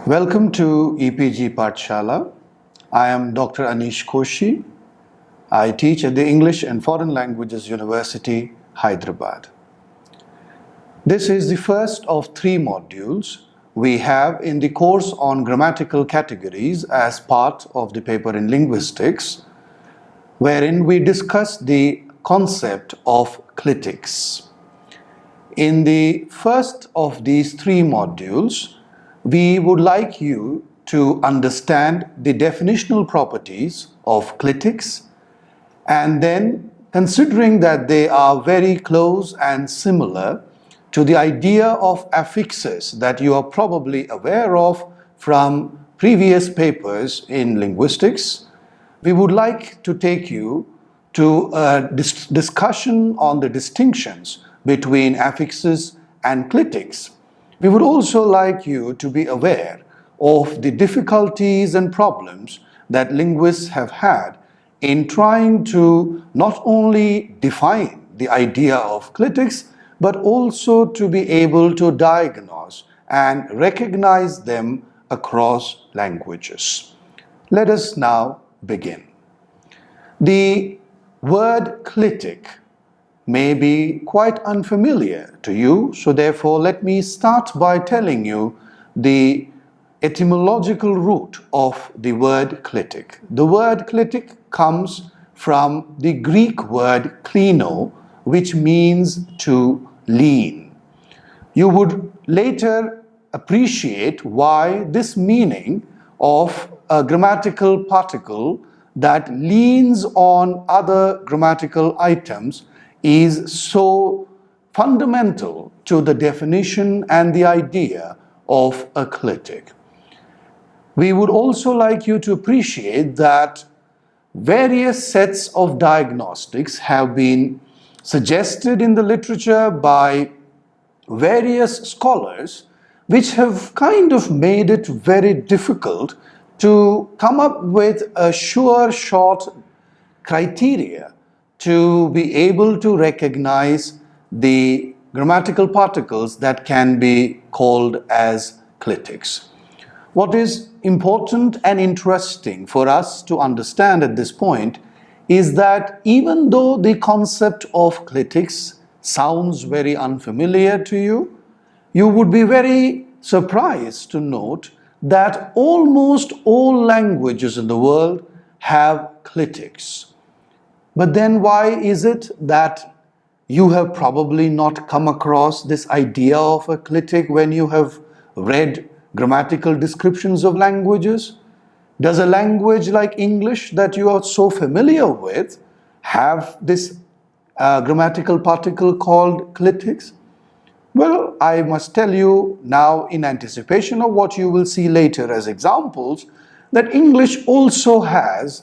Welcome to EPG Pathshala. I am Dr. Anish Koshi. I teach at the English and Foreign Languages University, Hyderabad. This is the first of 3 modules we have in the course on grammatical categories as part of the paper in Linguistics, wherein we discuss the concept of clitics. In the first of these 3 modules, we would like you to understand the definitional properties of clitics, and then, considering that they are very close and similar to the idea of affixes that you are probably aware of from previous papers in linguistics, we would like to take you to a discussion on the distinctions between affixes and clitics. We would also like you to be aware of the difficulties and problems that linguists have had in trying to not only define the idea of clitics, but also to be able to diagnose and recognize them across languages. Let us now begin. The word clitic may be quite unfamiliar to you, so therefore let me start by telling you the etymological root of the word clitic. The word clitic comes from the Greek word klino, which means to lean. You would later appreciate why this meaning of a grammatical particle that leans on other grammatical items is so fundamental to the definition and the idea of a clitic. We would also like you to appreciate that various sets of diagnostics have been suggested in the literature by various scholars, which have kind of made it very difficult to come up with a sure short criteria to be able to recognize the grammatical particles that can be called as clitics. What is important and interesting for us to understand at this point is that even though the concept of clitics sounds very unfamiliar to you, you would be very surprised to note that almost all languages in the world have clitics. But then why is it that you have probably not come across this idea of a clitic when you have read grammatical descriptions of languages? Does a language like English that you are so familiar with have this grammatical particle called clitics? Well, I must tell you now, in anticipation of what you will see later as examples, that English also has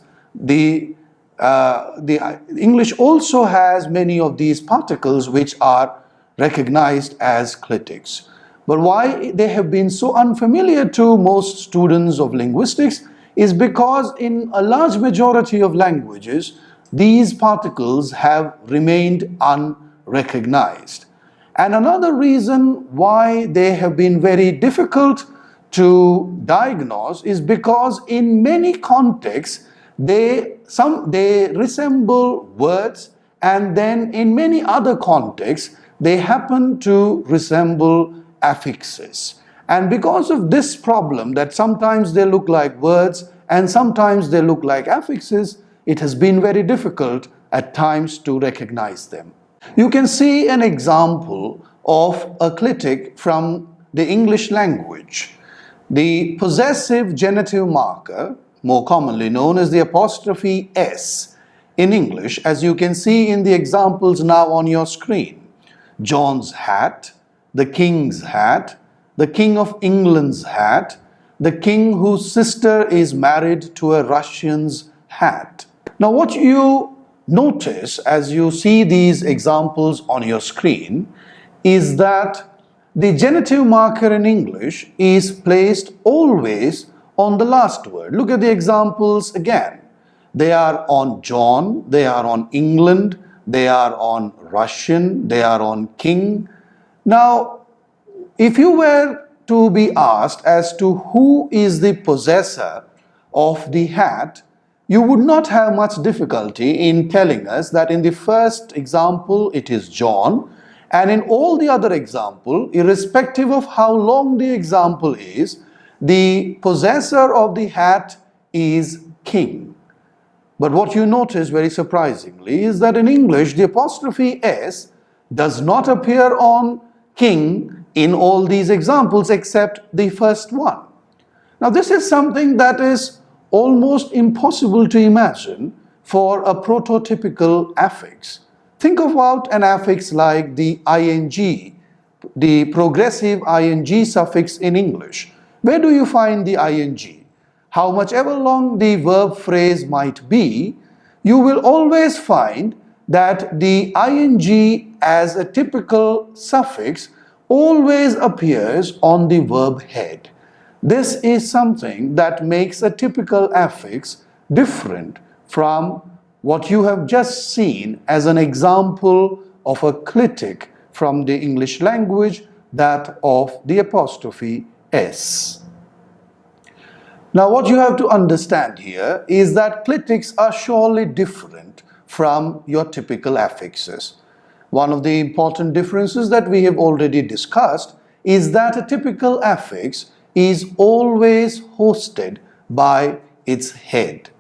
English also has many of these particles which are recognized as clitics. But why they have been so unfamiliar to most students of linguistics is because in a large majority of languages, these particles have remained unrecognized. And another reason why they have been very difficult to diagnose is because in many contexts, they resemble words, and then in many other contexts they happen to resemble affixes. And because of this problem, that sometimes they look like words and sometimes they look like affixes, it has been very difficult at times to recognize them. You can see an example of a clitic from the English language. The possessive genitive marker, more commonly known as the apostrophe S in English, as you can see in the examples now on your screen. John's hat, the king's hat, the King of England's hat, the king whose sister is married to a Russian's hat. Now what you notice as you see these examples on your screen is that the genitive marker in English is placed always on the last word. Look at the examples again. They are on John, they are on England, they are on Russian, they are on king. Now, if you were to be asked as to who is the possessor of the hat, you would not have much difficulty in telling us that in the first example it is John, and in all the other example, irrespective of how long the example is, the possessor of the hat is King. But what you notice very surprisingly is that in English the apostrophe S does not appear on King in all these examples except the first one. Now this is something that is almost impossible to imagine for a prototypical affix. Think about an affix like the ing, the progressive ing suffix in English. Where do you find the ing? How much ever long the verb phrase might be, you will always find that the ing as a typical suffix always appears on the verb head. This is something that makes a typical affix different from what you have just seen as an example of a clitic from the English language, that of the apostrophe S. Now what you have to understand here is that clitics are surely different from your typical affixes. One of the important differences that we have already discussed is that a typical affix is always hosted by its head.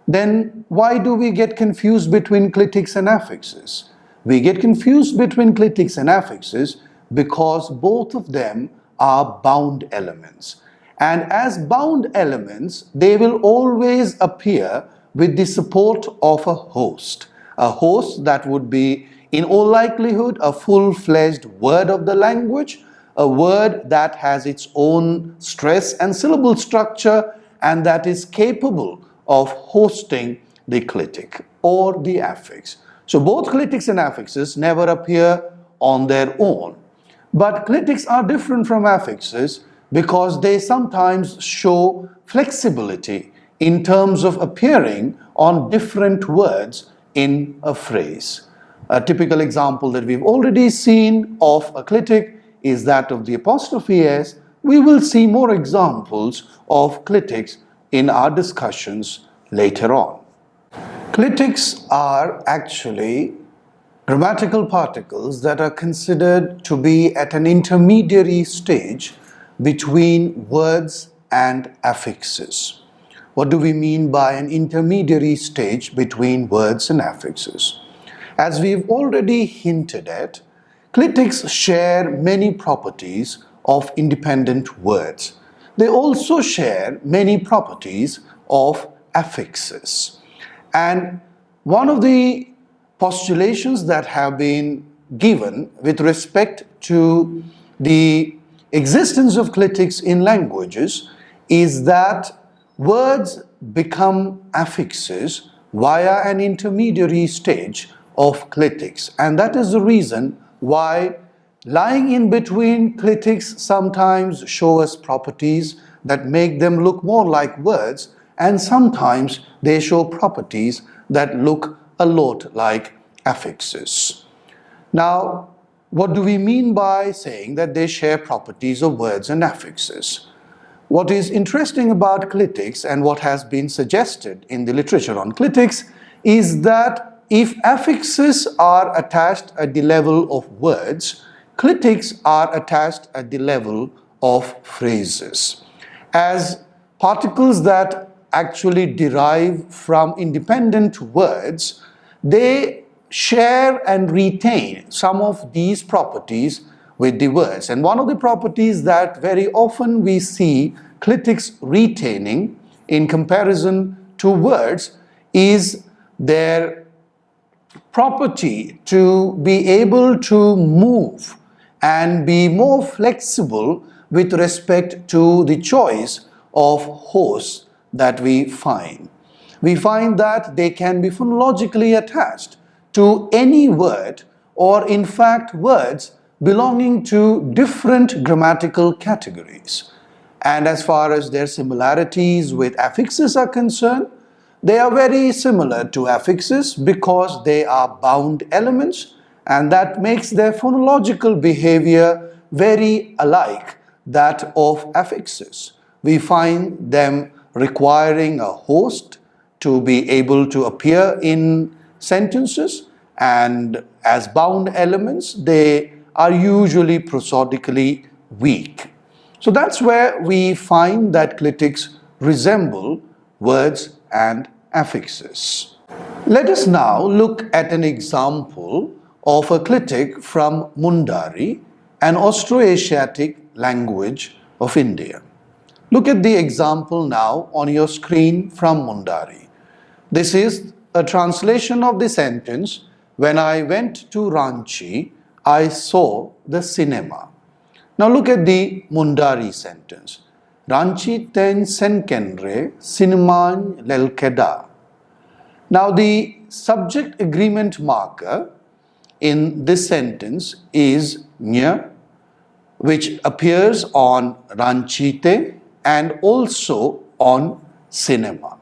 Then why do we get confused between clitics and affixes? We get confused between clitics and affixes because both of them are bound elements. And as bound elements, they will always appear with the support of a host. A host that would be, in all likelihood, a full-fledged word of the language, a word that has its own stress and syllable structure and that is capable of hosting the clitic or the affix. So both clitics and affixes never appear on their own. But clitics are different from affixes because they sometimes show flexibility in terms of appearing on different words in a phrase. A typical example that we've already seen of a clitic is that of the apostrophe S. We will see more examples of clitics in our discussions later on. Clitics are actually grammatical particles that are considered to be at an intermediary stage between words and affixes. What do we mean by an intermediary stage between words and affixes? As we've already hinted at, clitics share many properties of independent words. They also share many properties of affixes. And one of the postulations that have been given with respect to the existence of clitics in languages is that words become affixes via an intermediary stage of clitics. And that is the reason why lying in between clitics sometimes show us properties that make them look more like words, and sometimes they show properties that look a lot like affixes. Now, what do we mean by saying that they share properties of words and affixes? What is interesting about clitics and what has been suggested in the literature on clitics is that if affixes are attached at the level of words, clitics are attached at the level of phrases. As particles that actually derive from independent words, they share and retain some of these properties with the words. And one of the properties that very often we see clitics retaining in comparison to words is their property to be able to move and be more flexible with respect to the choice of hosts that we find. We find that they can be phonologically attached to any word, or in fact words belonging to different grammatical categories. And as far as their similarities with affixes are concerned, they are very similar to affixes because they are bound elements, and that makes their phonological behavior very alike that of affixes. We find them requiring a host to be able to appear in sentences, and as bound elements they are usually prosodically weak. So that's where we find that clitics resemble words and affixes. Let us now look at an example of a clitic from Mundari, an Austroasiatic language of India. Look at the example now on your screen from Mundari. This is a translation of the sentence, "When I went to Ranchi, I saw the cinema." Now look at the Mundari sentence. Ranchi ten senkenre cineman lelkeda. Now the subject agreement marker in this sentence is nya, which appears on Ranchite and also on cinema.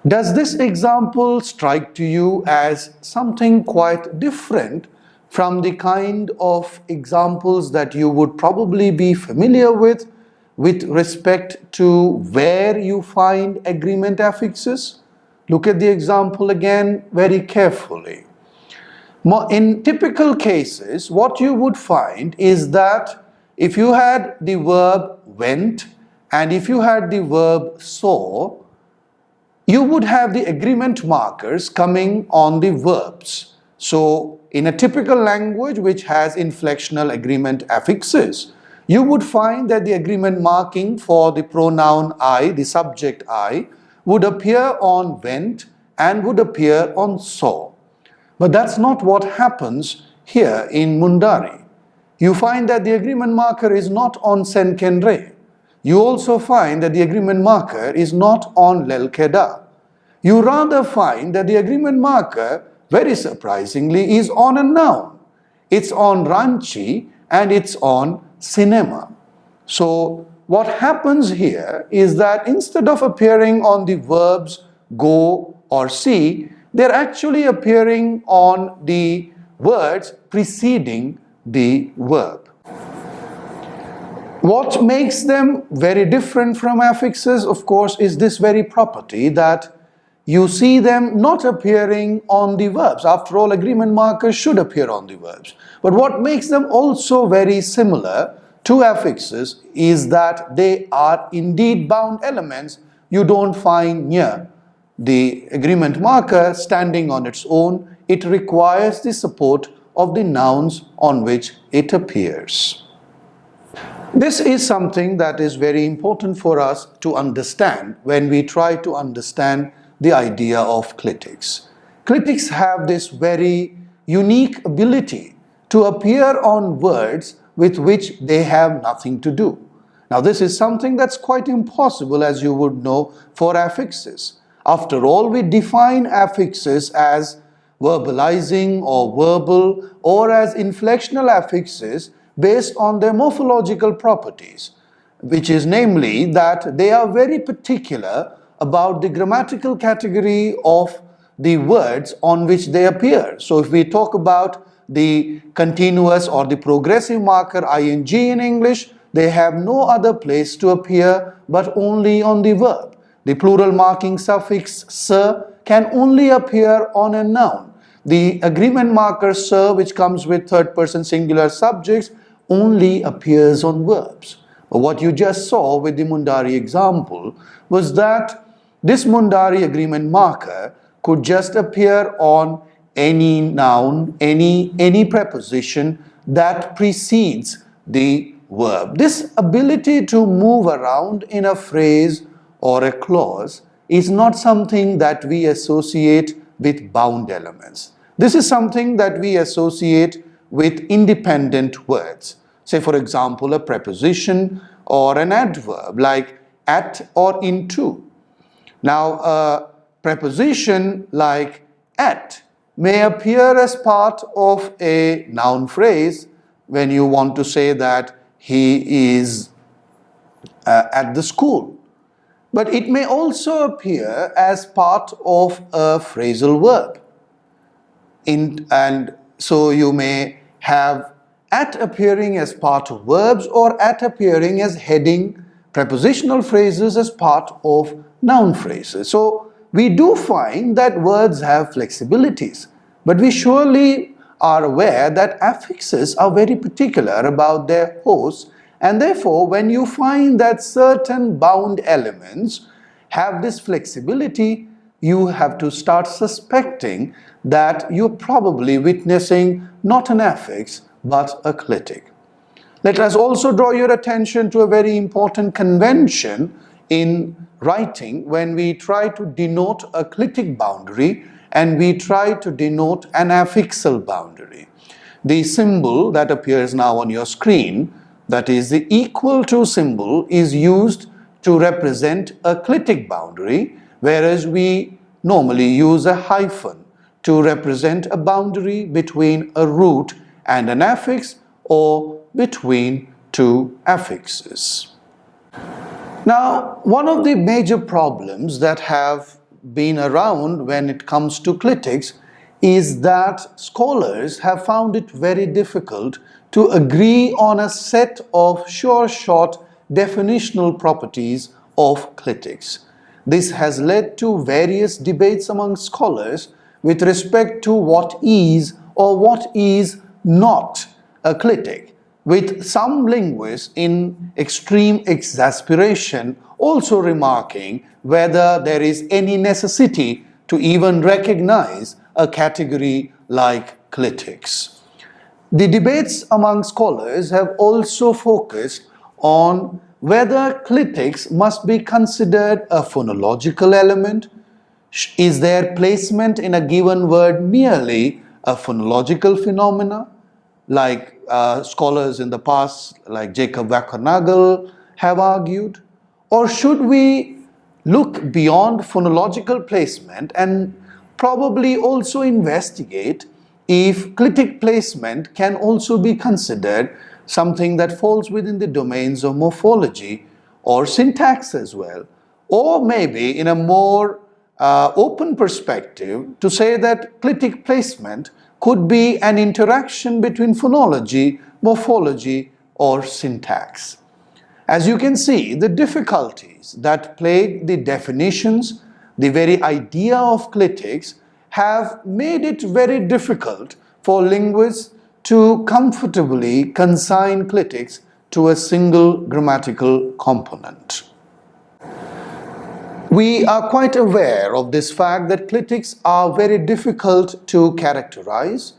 Does this example strike to you as something quite different from the kind of examples that you would probably be familiar with respect to where you find agreement affixes? Look at the example again very carefully. In typical cases, what you would find is that if you had the verb went and if you had the verb saw, you would have the agreement markers coming on the verbs. So in a typical language which has inflectional agreement affixes, you would find that the agreement marking for the pronoun I, the subject I, would appear on went and would appear on saw. But that's not what happens here in Mundari. You find that the agreement marker is not on senkenre. You also find that the agreement marker is not on lelkeda. You rather find that the agreement marker, very surprisingly, is on a noun. It's on Ranchi and it's on cinema. So what happens here is that instead of appearing on the verbs go or see, they're actually appearing on the words preceding the verb. What makes them very different from affixes, of course, is this very property that you see them not appearing on the verbs. After all, agreement markers should appear on the verbs. But what makes them also very similar to affixes is that they are indeed bound elements. You don't find near the agreement marker standing on its own. It requires the support of the nouns on which it appears. This is something that is very important for us to understand when we try to understand the idea of clitics. Clitics have this very unique ability to appear on words with which they have nothing to do. Now this is something that's quite impossible, as you would know, for affixes. After all, we define affixes as verbalizing or verbal or as inflectional affixes based on their morphological properties, which is namely that they are very particular about the grammatical category of the words on which they appear. So if we talk about the continuous or the progressive marker ing in English, they have no other place to appear but only on the verb. The plural marking suffix sir can only appear on a noun. The agreement marker sir, which comes with third person singular subjects, only appears on verbs. But what you just saw with the Mundari example was that this Mundari agreement marker could just appear on any noun, any preposition that precedes the verb. This ability to move around in a phrase or a clause is not something that we associate with bound elements. This is something that we associate with independent words. Say, for example, a preposition or an adverb like at or into. Now, a preposition like at may appear as part of a noun phrase when you want to say that he is at the school. But it may also appear as part of a phrasal verb. And so you may have at appearing as part of verbs or at appearing as heading prepositional phrases as part of noun phrases. So we do find that words have flexibilities, but we surely are aware that affixes are very particular about their hosts, and therefore when you find that certain bound elements have this flexibility, you have to start suspecting that you're probably witnessing not an affix but a clitic. Let us also draw your attention to a very important convention in writing when we try to denote a clitic boundary and we try to denote an affixal boundary. The symbol that appears now on your screen, that is the equal to symbol, is used to represent a clitic boundary, whereas we normally use a hyphen to represent a boundary between a root and an affix or between two affixes. Now, one of the major problems that have been around when it comes to clitics is that scholars have found it very difficult to agree on a set of sure-shot definitional properties of clitics. This has led to various debates among scholars with respect to what is or what is not a clitic, with some linguists in extreme exasperation also remarking whether there is any necessity to even recognize a category like clitics. The debates among scholars have also focused on whether clitics must be considered a phonological element. Is their placement in a given word merely a phonological phenomena, like scholars in the past, like Jacob Wackernagel, have argued? Or should we look beyond phonological placement and probably also investigate if clitic placement can also be considered something that falls within the domains of morphology or syntax as well? Or maybe in a more open perspective to say that clitic placement could be an interaction between phonology, morphology, or syntax. As you can see, the difficulties that plague the definitions, the very idea of clitics, have made it very difficult for linguists to comfortably consign clitics to a single grammatical component. We are quite aware of this fact that clitics are very difficult to characterize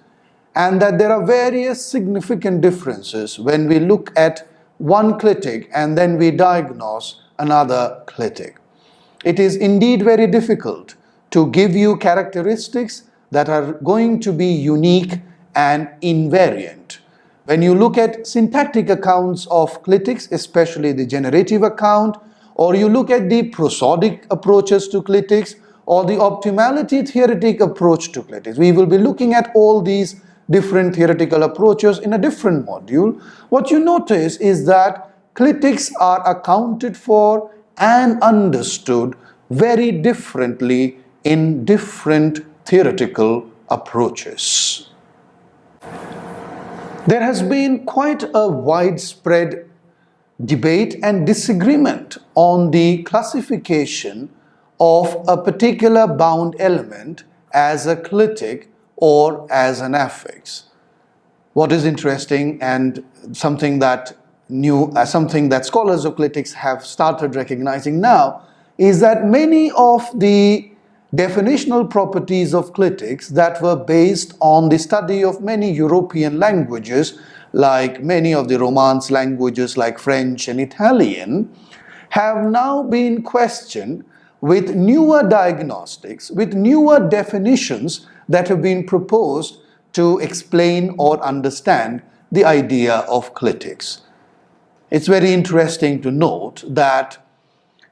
and that there are various significant differences when we look at one clitic and then we diagnose another clitic. It is indeed very difficult to give you characteristics that are going to be unique and invariant. When you look at syntactic accounts of clitics, especially the generative account, or you look at the prosodic approaches to clitics, or the optimality theoretic approach to clitics, we will be looking at all these different theoretical approaches in a different module. What you notice is that clitics are accounted for and understood very differently in different theoretical approaches. There has been quite a widespread debate and disagreement on the classification of a particular bound element as a clitic or as an affix. What is interesting and something that scholars of clitics have started recognizing now is that many of the definitional properties of clitics that were based on the study of many European languages, like many of the Romance languages like French and Italian, have now been questioned with newer diagnostics, with newer definitions that have been proposed to explain or understand the idea of clitics. It's very interesting to note that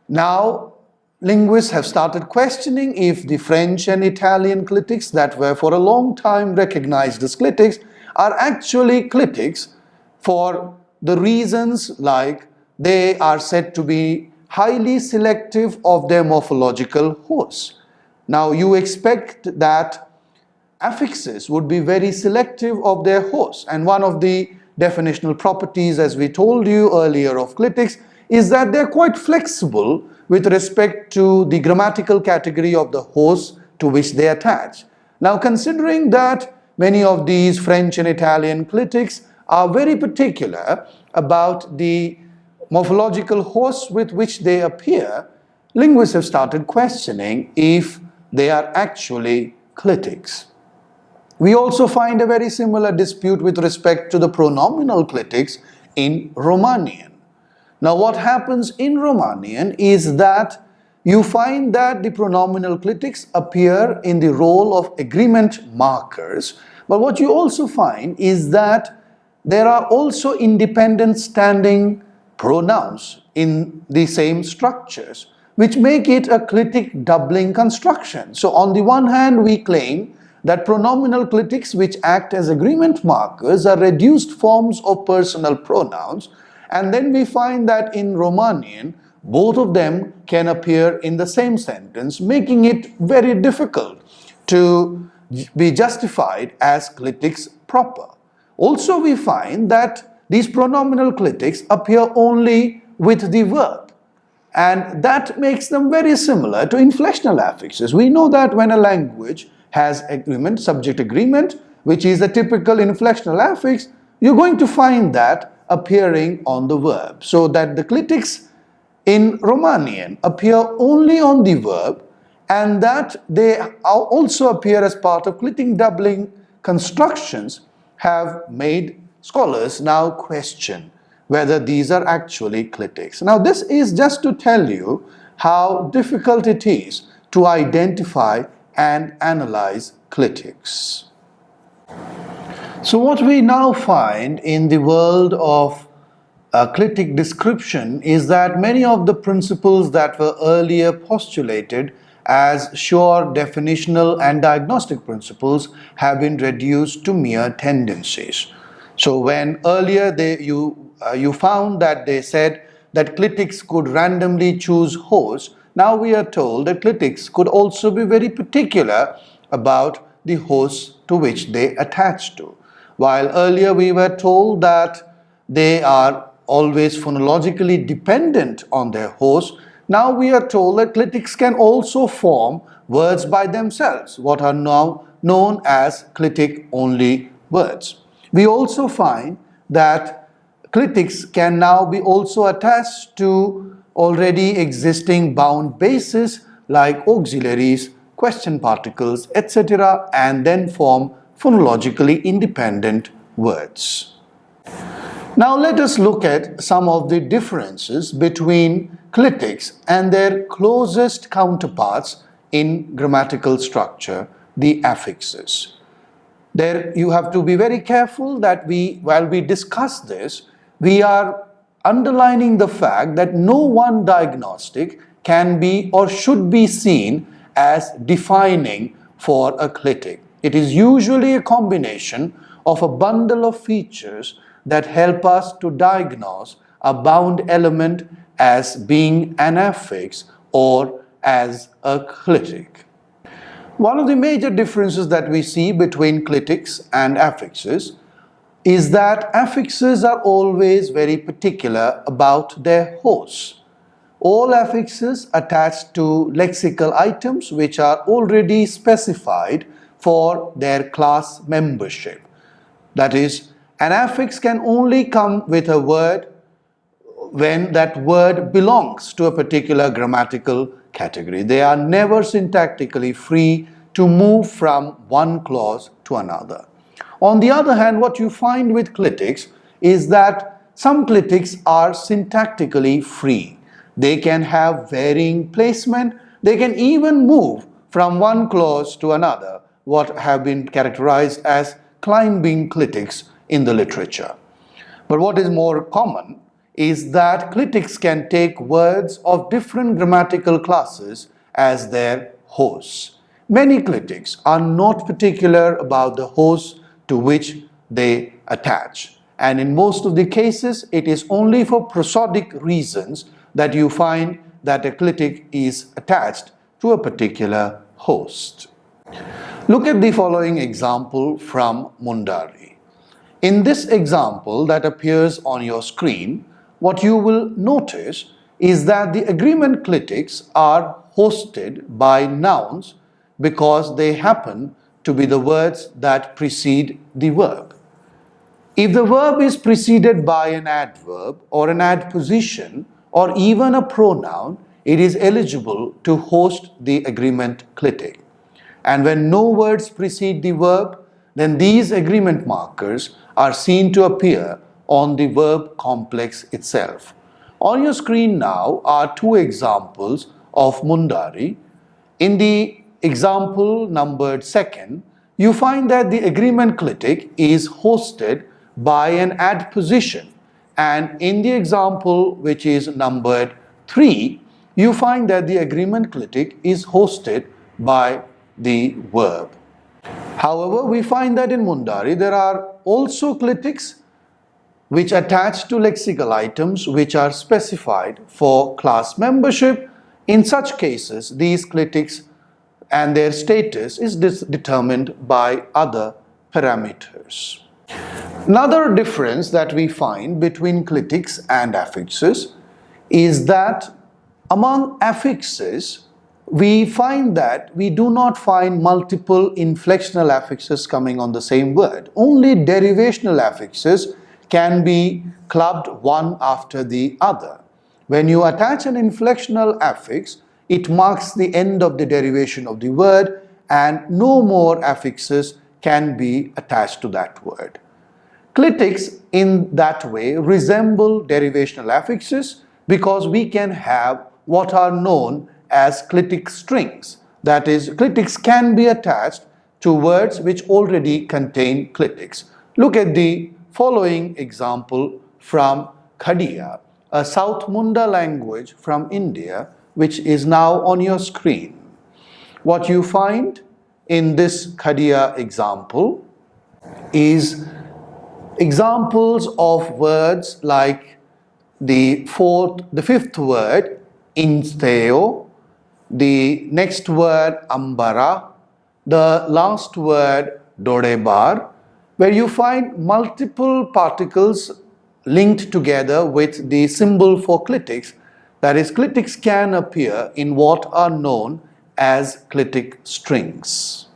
now linguists have started questioning if the French and Italian clitics that were for a long time recognized as clitics are actually clitics for the reasons like they are said to be highly selective of their morphological hosts. Now you expect that affixes would be very selective of their hosts, and one of the definitional properties, as we told you earlier, of clitics is that they're quite flexible with respect to the grammatical category of the host to which they attach. Now, considering that many of these French and Italian clitics are very particular about the morphological hosts with which they appear, linguists have started questioning if they are actually clitics. We also find a very similar dispute with respect to the pronominal clitics in Romanian. Now, what happens in Romanian is that you find that the pronominal clitics appear in the role of agreement markers, but what you also find is that there are also independent standing pronouns in the same structures, which make it a clitic doubling construction. So on the one hand, we claim that pronominal clitics which act as agreement markers are reduced forms of personal pronouns, and then we find that in Romanian, both of them can appear in the same sentence, making it very difficult to be justified as clitics proper. Also, we find that these pronominal clitics appear only with the verb, and that makes them very similar to inflectional affixes. We know that when a language has agreement, subject agreement, which is a typical inflectional affix, you're going to find that appearing on the verb. So that the clitics in Romanian appear only on the verb, and that they also appear as part of clitic doubling constructions have made scholars now question whether these are actually clitics. Now, this is just to tell you how difficult it is to identify and analyze clitics. So what we now find in the world of clitic description is that many of the principles that were earlier postulated as sure definitional and diagnostic principles have been reduced to mere tendencies. So when earlier you found that they said that clitics could randomly choose hosts, now we are told that clitics could also be very particular about the hosts to which they attach to. While earlier we were told that they are always phonologically dependent on their host, now we are told that clitics can also form words by themselves, what are now known as clitic-only words. We also find that clitics can now be also attached to already existing bound bases like auxiliaries, question particles, etc., and then form phonologically independent words. Now let us look at some of the differences between clitics and their closest counterparts in grammatical structure, the affixes. There you have to be very careful that while we discuss this, we are underlining the fact that no one diagnostic can be or should be seen as defining for a clitic. It is usually a combination of a bundle of features that help us to diagnose a bound element as being an affix or as a clitic. One of the major differences that we see between clitics and affixes is that affixes are always very particular about their hosts. All affixes attach to lexical items which are already specified for their class membership. That is, an affix can only come with a word when that word belongs to a particular grammatical category. They are never syntactically free to move from one clause to another. On the other hand, what you find with clitics is that some clitics are syntactically free. They can have varying placement. They can even move from one clause to another, what have been characterized as climbing clitics in the literature. But what is more common is that clitics can take words of different grammatical classes as their hosts. Many clitics are not particular about the hosts to which they attach, and in most of the cases it is only for prosodic reasons that you find that a clitic is attached to a particular host. Look at the following example from Mundari. In this example that appears on your screen, what you will notice is that the agreement clitics are hosted by nouns because they happen to be the words that precede the verb. If the verb is preceded by an adverb or an adposition or even a pronoun, it is eligible to host the agreement clitic. And when no words precede the verb, then these agreement markers are seen to appear on the verb complex itself. On your screen now are two examples of Mundari. In the example numbered second, you find that the agreement clitic is hosted by an adposition, and in the example which is numbered 3, you find that the agreement clitic is hosted by the verb. However, we find that in Mundari there are also clitics which attach to lexical items which are specified for class membership. In such cases, these clitics and their status is determined by other parameters. Another difference that we find between clitics and affixes is that among affixes, we find that we do not find multiple inflectional affixes coming on the same word. Only derivational affixes can be clubbed one after the other. When you attach an inflectional affix, it marks the end of the derivation of the word, and no more affixes can be attached to that word. Clitics in that way resemble derivational affixes because we can have what are known as clitic strings. That is, clitics can be attached to words which already contain clitics. Look at the following example from Khadiya, a South Munda language from India, which is now on your screen. What you find in this Khadiya example is examples of words like the fifth word, insteo, the next word, ambara, the last word, dodebar, where you find multiple particles linked together with the symbol for clitics. That is, clitics can appear in what are known as clitic strings.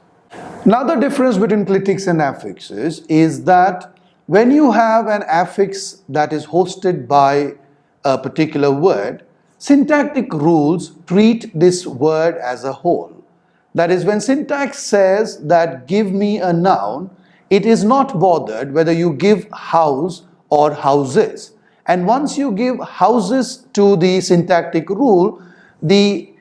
Another difference between clitics and affixes is that when you have an affix that is hosted by a particular word, syntactic rules treat this word as a whole. That is, when syntax says that give me a noun, it is not bothered whether you give house or houses. And once you give houses to the syntactic rule, the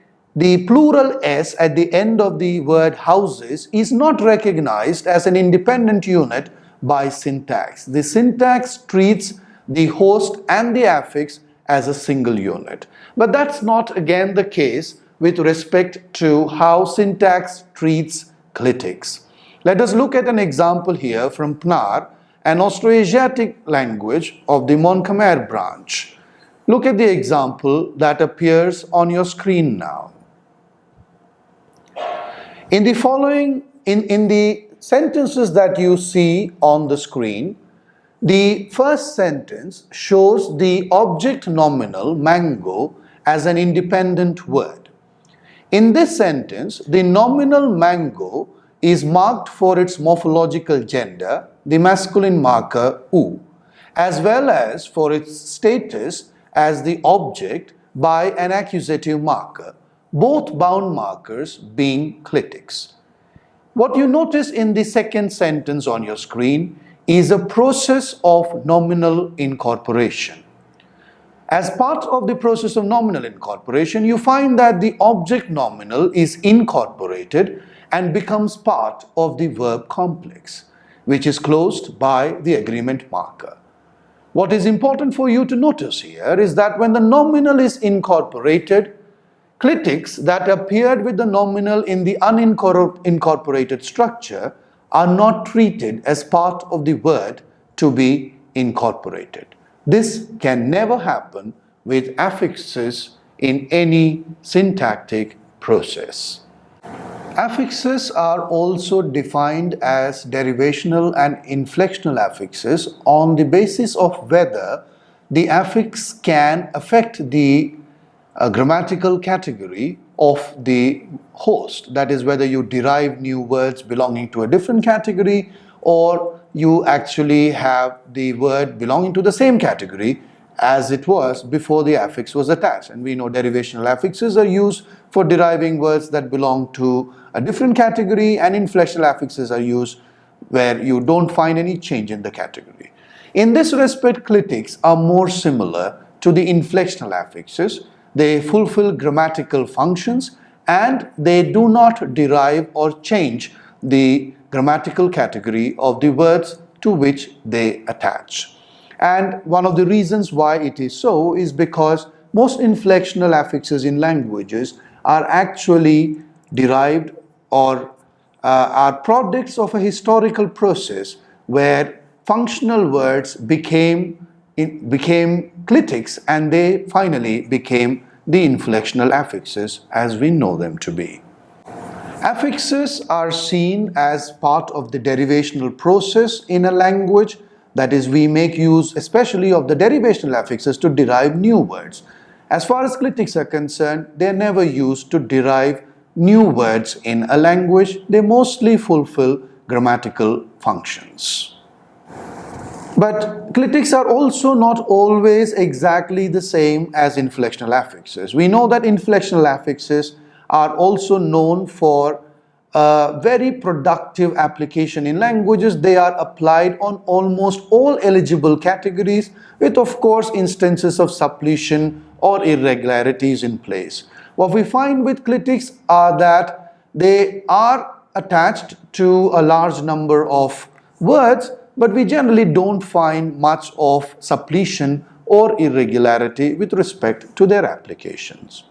plural s at the end of the word houses is not recognized as an independent unit by syntax. The syntax treats the host and the affix as a single unit. But that's not again the case with respect to how syntax treats clitics. Let us look at an example here from Pnar, an Austroasiatic language of the Mon Khmer branch. Look at the example that appears on your screen now. In the following, in the sentences that you see on the screen, the first sentence shows the object nominal mango as an independent word. In this sentence, the nominal mango is marked for its morphological gender, the masculine marker u, as well as for its status as the object by an accusative marker, both bound markers being clitics. What you notice in the second sentence on your screen is a process of nominal incorporation. As part of the process of nominal incorporation, you find that the object nominal is incorporated and becomes part of the verb complex, which is closed by the agreement marker. What is important for you to notice here is that when the nominal is incorporated, clitics that appeared with the nominal in the unincorporated structure are not treated as part of the word to be incorporated. This can never happen with affixes in any syntactic process. Affixes are also defined as derivational and inflectional affixes on the basis of whether the affix can affect the grammatical category of the host. That is, whether you derive new words belonging to a different category or you actually have the word belonging to the same category as it was before the affix was attached. And we know derivational affixes are used for deriving words that belong to a different category, and inflectional affixes are used where you don't find any change in the category. In this respect, clitics are more similar to the inflectional affixes. They fulfill grammatical functions and they do not derive or change the grammatical category of the words to which they attach. And one of the reasons why it is so is because most inflectional affixes in languages are actually derived or are products of a historical process where functional words became clitics and they finally became the inflectional affixes as we know them to be. Affixes are seen as part of the derivational process in a language. That is, we make use especially of the derivational affixes to derive new words. As far as clitics are concerned, they are never used to derive new words in a language. They mostly fulfill grammatical functions. But clitics are also not always exactly the same as inflectional affixes. We know that inflectional affixes are also known for very productive application in languages. They are applied on almost all eligible categories with, of course, instances of suppletion or irregularities in place. What we find with clitics are that they are attached to a large number of words, but we generally don't find much of suppletion or irregularity with respect to their applications.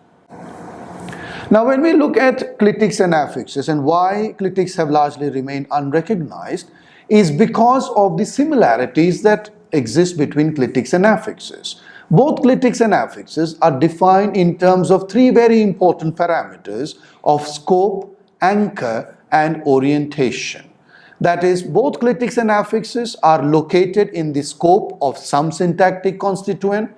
Now, when we look at clitics and affixes and why clitics have largely remained unrecognized is because of the similarities that exist between clitics and affixes. Both clitics and affixes are defined in terms of three very important parameters of scope, anchor, and orientation. That is, both clitics and affixes are located in the scope of some syntactic constituent.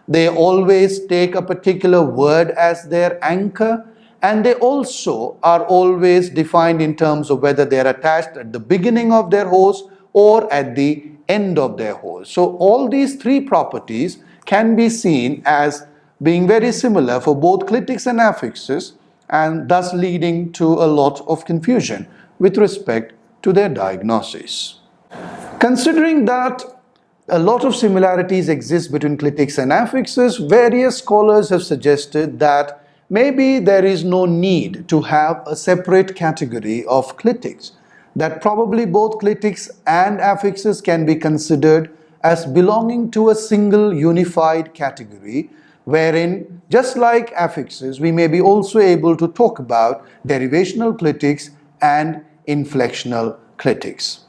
They always take a particular word as their anchor, and they also are always defined in terms of whether they are attached at the beginning of their host or at the end of their host. So all these three properties can be seen as being very similar for both clitics and affixes, and thus leading to a lot of confusion with respect to their diagnosis. Considering that a lot of similarities exist between clitics and affixes, various scholars have suggested that maybe there is no need to have a separate category of clitics, that probably both clitics and affixes can be considered as belonging to a single unified category, wherein, just like affixes, we may be also able to talk about derivational clitics and inflectional clitics.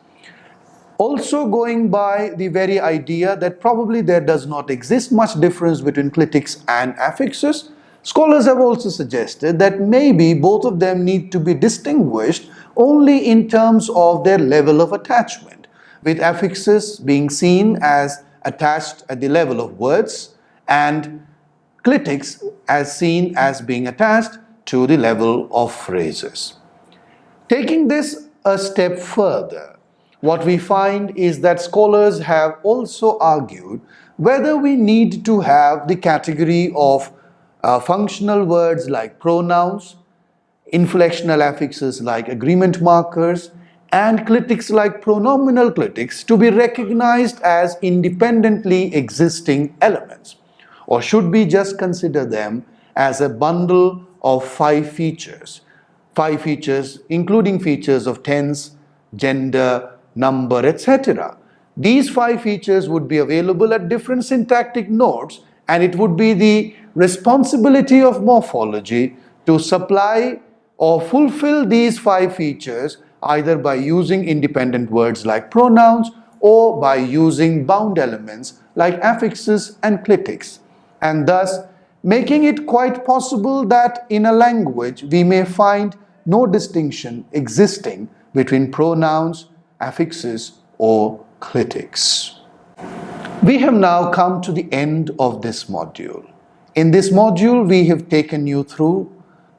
Also, going by the very idea that probably there does not exist much difference between clitics and affixes, scholars have also suggested that maybe both of them need to be distinguished only in terms of their level of attachment, with affixes being seen as attached at the level of words and clitics as seen as being attached to the level of phrases. Taking this a step further, what we find is that scholars have also argued whether we need to have the category of functional words like pronouns, inflectional affixes like agreement markers, and clitics like pronominal clitics to be recognized as independently existing elements, or should we just consider them as a bundle of five features including features of tense, gender, number, etc. These five features would be available at different syntactic nodes, and it would be the responsibility of morphology to supply or fulfill these five features either by using independent words like pronouns or by using bound elements like affixes and clitics, and thus making it quite possible that in a language we may find no distinction existing between pronouns, affixes, or clitics. We have now come to the end of this module. In this module, we have taken you through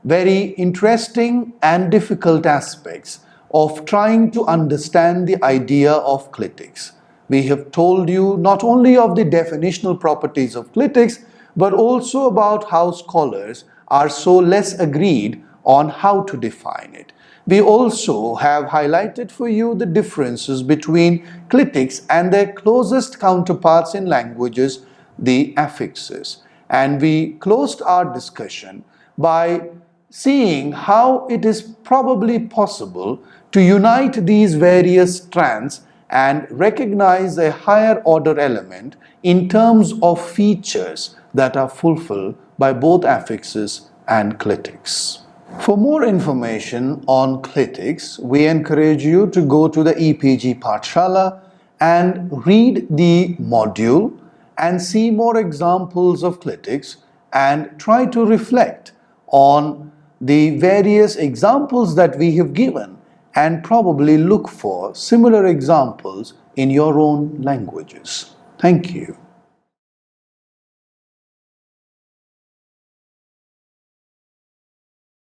very interesting and difficult aspects of trying to understand the idea of clitics. We have told you not only of the definitional properties of clitics, but also about how scholars are so less agreed on how to define it. We also have highlighted for you the differences between clitics and their closest counterparts in languages, the affixes. And we closed our discussion by seeing how it is probably possible to unite these various strands and recognize a higher order element in terms of features that are fulfilled by both affixes and clitics. For more information on clitics, we encourage you to go to the EPG Pathshala and read the module and see more examples of clitics and try to reflect on the various examples that we have given and probably look for similar examples in your own languages. Thank you.